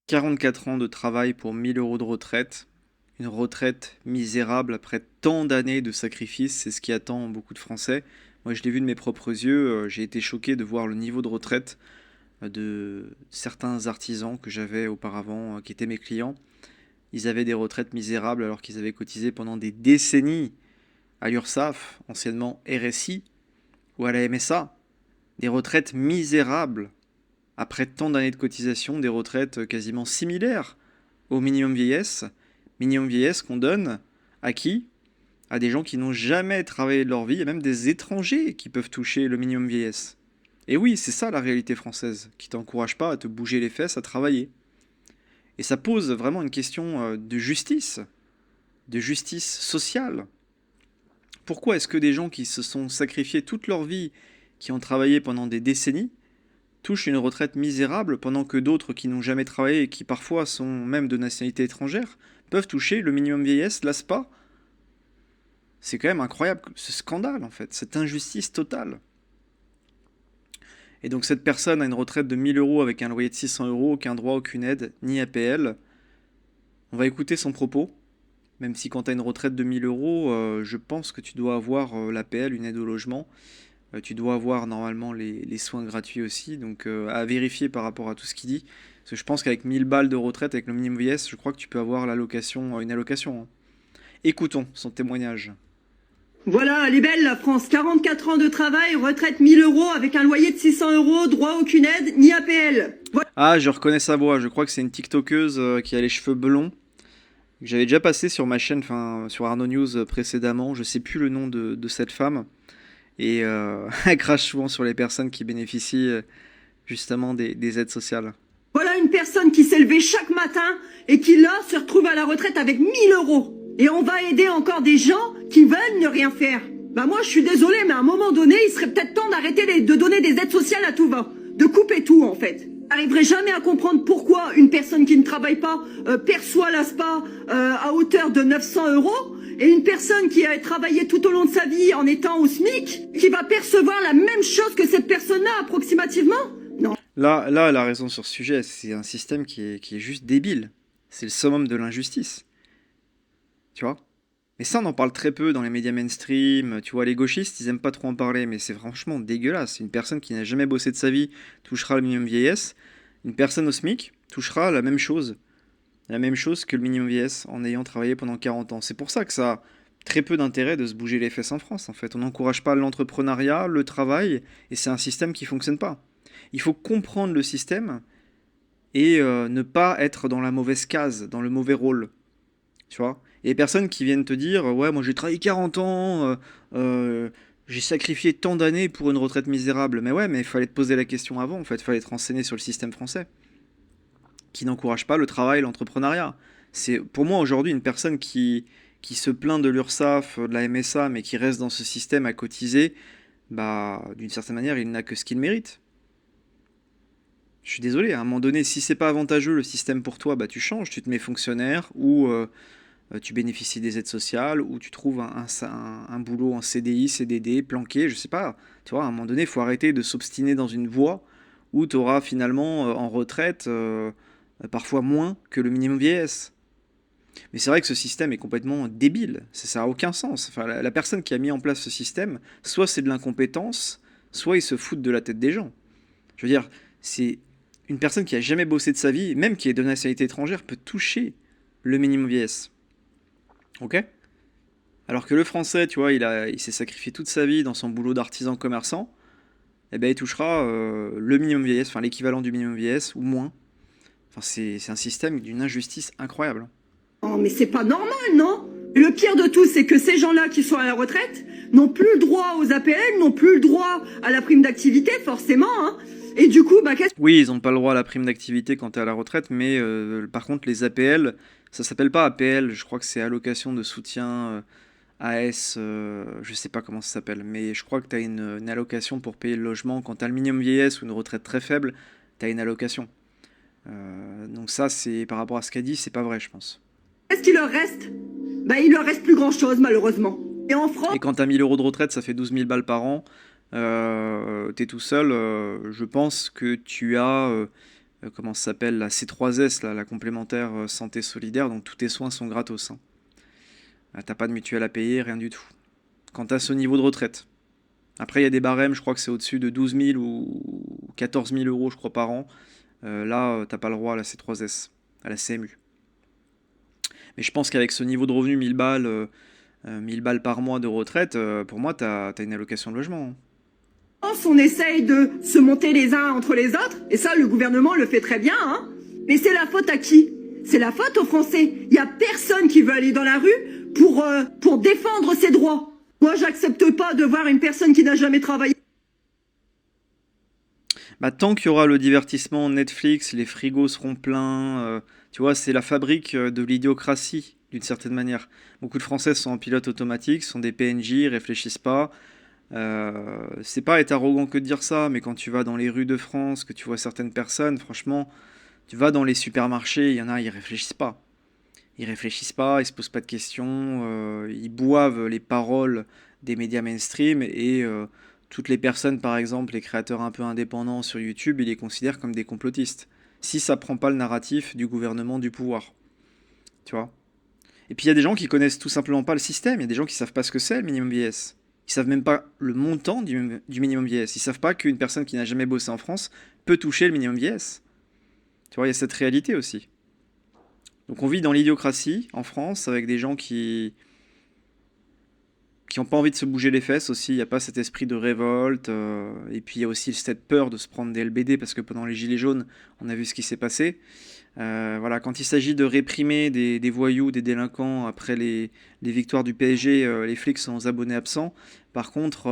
44 ans de travail pour 1000 euros de retraite. Une retraite misérable après tant d'années de sacrifices, c'est ce qui attend beaucoup de Français. Moi, je l'ai vu de mes propres yeux, j'ai été choqué de voir le niveau de retraite de certains artisans que j'avais auparavant, qui étaient mes clients. Ils avaient des retraites misérables alors qu'ils avaient cotisé pendant des décennies à l'URSSAF, anciennement RSI, ou à la MSA. Des retraites misérables après tant d'années de cotisation, des retraites quasiment similaires au minimum vieillesse qu'on donne à qui? À des gens qui n'ont jamais travaillé de leur vie, et même des étrangers qui peuvent toucher le minimum vieillesse. Et oui, c'est ça la réalité française, qui t'encourage pas à te bouger les fesses, à travailler. Et ça pose vraiment une question de justice sociale. Pourquoi est-ce que des gens qui se sont sacrifiés toute leur vie, qui ont travaillé pendant des décennies, touchent une retraite misérable pendant que d'autres qui n'ont jamais travaillé et qui parfois sont même de nationalité étrangère peuvent toucher le minimum vieillesse, l'ASPA? C'est quand même incroyable, ce scandale en fait, cette injustice totale. Et donc cette personne a une retraite de 1000 euros avec un loyer de 600 euros, aucun droit, aucune aide, ni APL. On va écouter son propos, même si quand tu as une retraite de 1000 euros, je pense que tu dois avoir l'APL, une aide au logement. Tu dois avoir normalement les soins gratuits aussi, donc à vérifier par rapport à tout ce qu'il dit. Parce que je pense qu'avec 1000 balles de retraite, avec le minimum vieillesse, je crois que tu peux avoir l'allocation, une allocation, hein. Écoutons son témoignage. Voilà, elle est belle la France. 44 ans de travail, retraite 1000 euros avec un loyer de 600 euros, droit aucune aide, ni APL. Voilà. Ah, je reconnais sa voix, je crois que c'est une TikTokeuse qui a les cheveux blonds. J'avais déjà passé sur ma chaîne, enfin sur Arnaud News précédemment, je sais plus le nom de cette femme. Et elle crache souvent sur les personnes qui bénéficient justement des aides sociales. Voilà une personne qui s'est levée chaque matin et qui là se retrouve à la retraite avec 1000 euros. Et on va aider encore des gens qui veulent ne rien faire. Bah moi je suis désolée, mais à un moment donné, il serait peut-être temps d'arrêter de donner des aides sociales à tout va. De couper tout en fait. J'arriverai jamais à comprendre pourquoi une personne qui ne travaille pas perçoit l'ASPA à hauteur de 900 euros et une personne qui a travaillé tout au long de sa vie en étant au SMIC qui va percevoir la même chose que cette personne-là approximativement. Non. Là, elle a raison sur ce sujet, c'est un système qui est juste débile. C'est le summum de l'injustice. Tu vois? Mais ça, on en parle très peu dans les médias mainstream. Tu vois, les gauchistes, ils aiment pas trop en parler, mais c'est franchement dégueulasse. Une personne qui n'a jamais bossé de sa vie touchera le minimum vieillesse. Une personne au SMIC touchera la même chose. La même chose que le minimum vieillesse en ayant travaillé pendant 40 ans. C'est pour ça que ça a très peu d'intérêt de se bouger les fesses en France, en fait. On n'encourage pas l'entrepreneuriat, le travail, et c'est un système qui fonctionne pas. Il faut comprendre le système et ne pas être dans la mauvaise case, dans le mauvais rôle. Tu vois? Et les personnes qui viennent te dire, ouais, moi j'ai travaillé 40 ans, j'ai sacrifié tant d'années pour une retraite misérable. Mais ouais, mais il fallait te poser la question avant, en fait. Il fallait te renseigner sur le système français, qui n'encourage pas le travail, l'entrepreneuriat. C'est pour moi aujourd'hui une personne qui se plaint de l'URSSAF, de la MSA, mais qui reste dans ce système à cotiser, bah d'une certaine manière, il n'a que ce qu'il mérite. Je suis désolé, à un moment donné, si c'est pas avantageux le système pour toi, bah tu changes, tu te mets fonctionnaire ou tu bénéficies des aides sociales ou tu trouves un boulot en CDI, CDD, planqué, je sais pas. Tu vois, à un moment donné, il faut arrêter de s'obstiner dans une voie où tu auras finalement en retraite parfois moins que le minimum vieillesse. Mais c'est vrai que ce système est complètement débile, ça n'a aucun sens. Enfin, la personne qui a mis en place ce système, soit c'est de l'incompétence, soit il se fout de la tête des gens. Je veux dire, c'est une personne qui a jamais bossé de sa vie, même qui est de nationalité étrangère, peut toucher le minimum vieillesse. Ok? Alors que le français, tu vois, il s'est sacrifié toute sa vie dans son boulot d'artisan commerçant, eh ben il touchera le minimum vieillesse, enfin l'équivalent du minimum vieillesse ou moins. Enfin, c'est un système d'une injustice incroyable. Oh, mais c'est pas normal, non? Et le pire de tout, c'est que ces gens-là qui sont à la retraite n'ont plus le droit aux APL, n'ont plus le droit à la prime d'activité, forcément, hein. Et du coup, bah, qu'est-ce Oui, ils n'ont pas le droit à la prime d'activité quand tu es à la retraite, mais par contre, les APL, ça s'appelle pas APL, je crois que c'est allocation de soutien AS, je sais pas comment ça s'appelle, mais je crois que tu as une allocation pour payer le logement. Quand tu as le minimum vieillesse ou une retraite très faible, tu as une allocation. Donc ça, c'est par rapport à ce qu'a dit, c'est pas vrai, je pense. qu'est-ce qu'il leur reste? Bah, il leur reste plus grand-chose, malheureusement. Et en France, Et quand tu as 1000 euros de retraite, ça fait 12 000 balles par an. Tu es tout seul, je pense que tu as comment ça s'appelle, la C3S, là, la complémentaire santé solidaire, donc tous tes soins sont gratos, hein. T'as pas de mutuelle à payer, rien du tout. Quand t'as ce niveau de retraite. Après, il y a des barèmes, je crois que c'est au-dessus de 12 000 ou 14 000 euros, je crois, par an. Là, t'as pas le droit à la C3S, à la CMU. Mais je pense qu'avec ce niveau de revenu, 1000 balles par mois de retraite, pour moi, t'as une allocation de logement, hein. On essaye de se monter les uns entre les autres, et ça, le gouvernement le fait très bien, hein. Mais c'est la faute à qui? C'est la faute aux Français. Il n'y a personne qui veut aller dans la rue pour défendre ses droits. Moi, j'accepte pas de voir une personne qui n'a jamais travaillé. Bah, tant qu'il y aura le divertissement, Netflix, les frigos seront pleins. Tu vois, c'est la fabrique de l'idiocratie, d'une certaine manière. Beaucoup de Français sont en pilote automatique, sont des PNJ, réfléchissent pas. C'est pas être arrogant que de dire ça, mais quand tu vas dans les rues de France, que tu vois certaines personnes, franchement, tu vas dans les supermarchés, il y en a, ils réfléchissent pas. Ils réfléchissent pas, ils se posent pas de questions, ils boivent les paroles des médias mainstream et toutes les personnes, par exemple, les créateurs un peu indépendants sur YouTube, ils les considèrent comme des complotistes. Si ça prend pas le narratif du gouvernement du pouvoir, tu vois. Et puis il y a des gens qui connaissent tout simplement pas le système, il y a des gens qui savent pas ce que c'est le minimum vieillesse. Ils savent même pas le montant du minimum vieillesse. Ils savent pas qu'une personne qui n'a jamais bossé en France peut toucher le minimum vieillesse. Tu vois, il y a cette réalité aussi. Donc on vit dans l'idiocratie en France avec des gens qui n'ont pas envie de se bouger les fesses aussi. Il n'y a pas cet esprit de révolte. Et puis il y a aussi cette peur de se prendre des LBD parce que pendant les Gilets jaunes, on a vu ce qui s'est passé. Voilà, quand il s'agit de réprimer des voyous, des délinquants après les victoires du PSG, les flics sont aux abonnés absents. Par contre,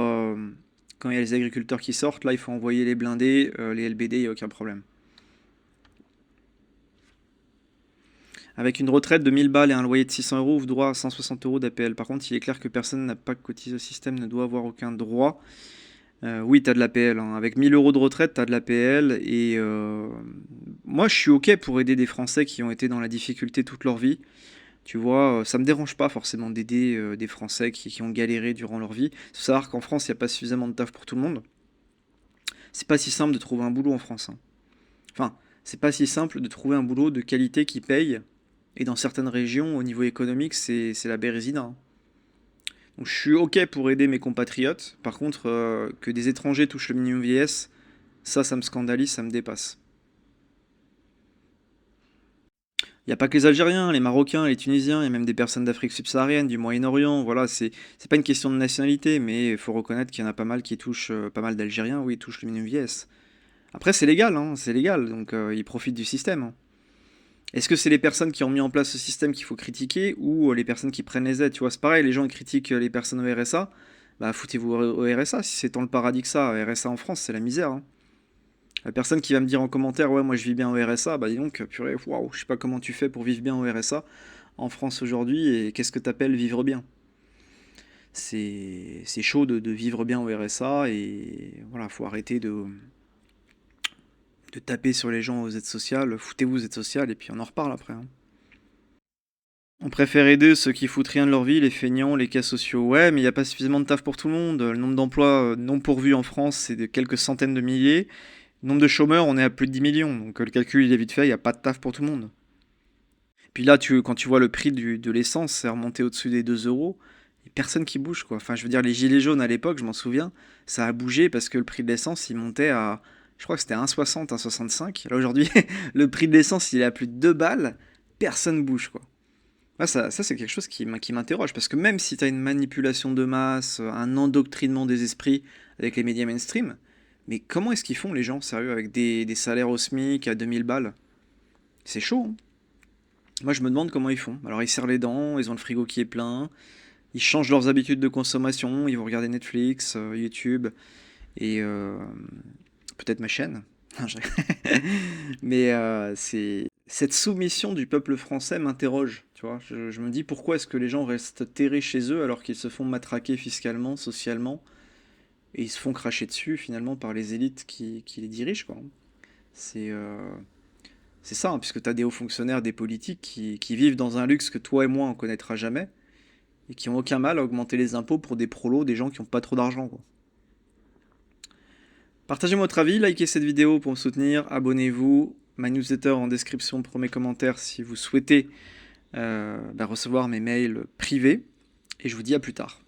quand il y a les agriculteurs qui sortent, là il faut envoyer les blindés, les LBD, il n'y a aucun problème. Avec une retraite de 1000 balles et un loyer de 600 euros, ouvre droit à 160 euros d'APL. Par contre, il est clair que personne n'a pas cotisé au système, ne doit avoir aucun droit. Oui, tu as de l'APL, hein. Avec 1000 euros de retraite, tu as de l'APL. Et moi, je suis OK pour aider des Français qui ont été dans la difficulté toute leur vie. Tu vois, ça me dérange pas forcément d'aider des Français qui ont galéré durant leur vie. Il faut savoir qu'en France, il n'y a pas suffisamment de taf pour tout le monde. C'est pas si simple de trouver un boulot en France, hein. Enfin, c'est pas si simple de trouver un boulot de qualité qui paye. Et dans certaines régions, au niveau économique, c'est la bérésina, hein. Donc je suis OK pour aider mes compatriotes. Par contre, que des étrangers touchent le minimum vieillesse, ça me scandalise, ça me dépasse. Il n'y a pas que les Algériens, les Marocains, les Tunisiens, il y a même des personnes d'Afrique subsaharienne, du Moyen-Orient. Voilà, c'est pas une question de nationalité, mais il faut reconnaître qu'il y en a pas mal qui touchent, pas mal d'Algériens, oui, touchent le minimum vieillesse. Après, c'est légal, hein, c'est légal, donc ils profitent du système, hein. Est-ce que c'est les personnes qui ont mis en place ce système qu'il faut critiquer ou les personnes qui prennent les aides? Tu vois, c'est pareil, les gens qui critiquent les personnes au RSA, bah foutez-vous au RSA. Si c'est tant le paradis que ça, RSA en France, c'est la misère, hein. La personne qui va me dire en commentaire, ouais, moi je vis bien au RSA, bah dis donc, purée, waouh, je sais pas comment tu fais pour vivre bien au RSA en France aujourd'hui et qu'est-ce que t'appelles vivre bien? C'est chaud de vivre bien au RSA et voilà, faut arrêter de taper sur les gens aux aides sociales, foutez-vous aux aides sociales et puis on en reparle après, hein. On préfère aider ceux qui foutent rien de leur vie, les feignants, les cas sociaux. Ouais, mais il n'y a pas suffisamment de taf pour tout le monde. Le nombre d'emplois non pourvus en France, c'est de quelques centaines de milliers. Le nombre de chômeurs, on est à plus de 10 millions. Donc le calcul, il est vite fait, il n'y a pas de taf pour tout le monde. Puis là, quand tu vois le prix de l'essence, c'est remonté au-dessus des 2 euros. Il n'y a personne qui bouge, quoi. Enfin, je veux dire, les gilets jaunes à l'époque, je m'en souviens, ça a bougé parce que le prix de l'essence, il montait à... Je crois que c'était 1,60, 1,65. Là, aujourd'hui, le prix de l'essence, il est à plus de 2 balles. Personne bouge, quoi. Ouais, ça c'est quelque chose qui m'interroge, parce que même si tu as une manipulation de masse, un endoctrinement des esprits avec les médias mainstream, mais comment est-ce qu'ils font les gens, sérieux, avec des salaires au SMIC à 2000 balles? C'est chaud, hein. Moi je me demande comment ils font. Alors ils serrent les dents, ils ont le frigo qui est plein, ils changent leurs habitudes de consommation, ils vont regarder Netflix, YouTube, et peut-être ma chaîne. Non, mais cette soumission du peuple français m'interroge, tu vois. Je me dis pourquoi est-ce que les gens restent terrés chez eux alors qu'ils se font matraquer fiscalement, socialement, et ils se font cracher dessus finalement par les élites qui les dirigent, quoi. C'est c'est ça, hein, puisque tu as des hauts fonctionnaires, des politiques qui vivent dans un luxe que toi et moi on connaîtra jamais, et qui ont aucun mal à augmenter les impôts pour des prolos, des gens qui n'ont pas trop d'argent, quoi. Partagez votre avis, likez cette vidéo pour me soutenir, abonnez-vous. ma newsletter en description, premier commentaire si vous souhaitez recevoir mes mails privés. Et je vous dis à plus tard.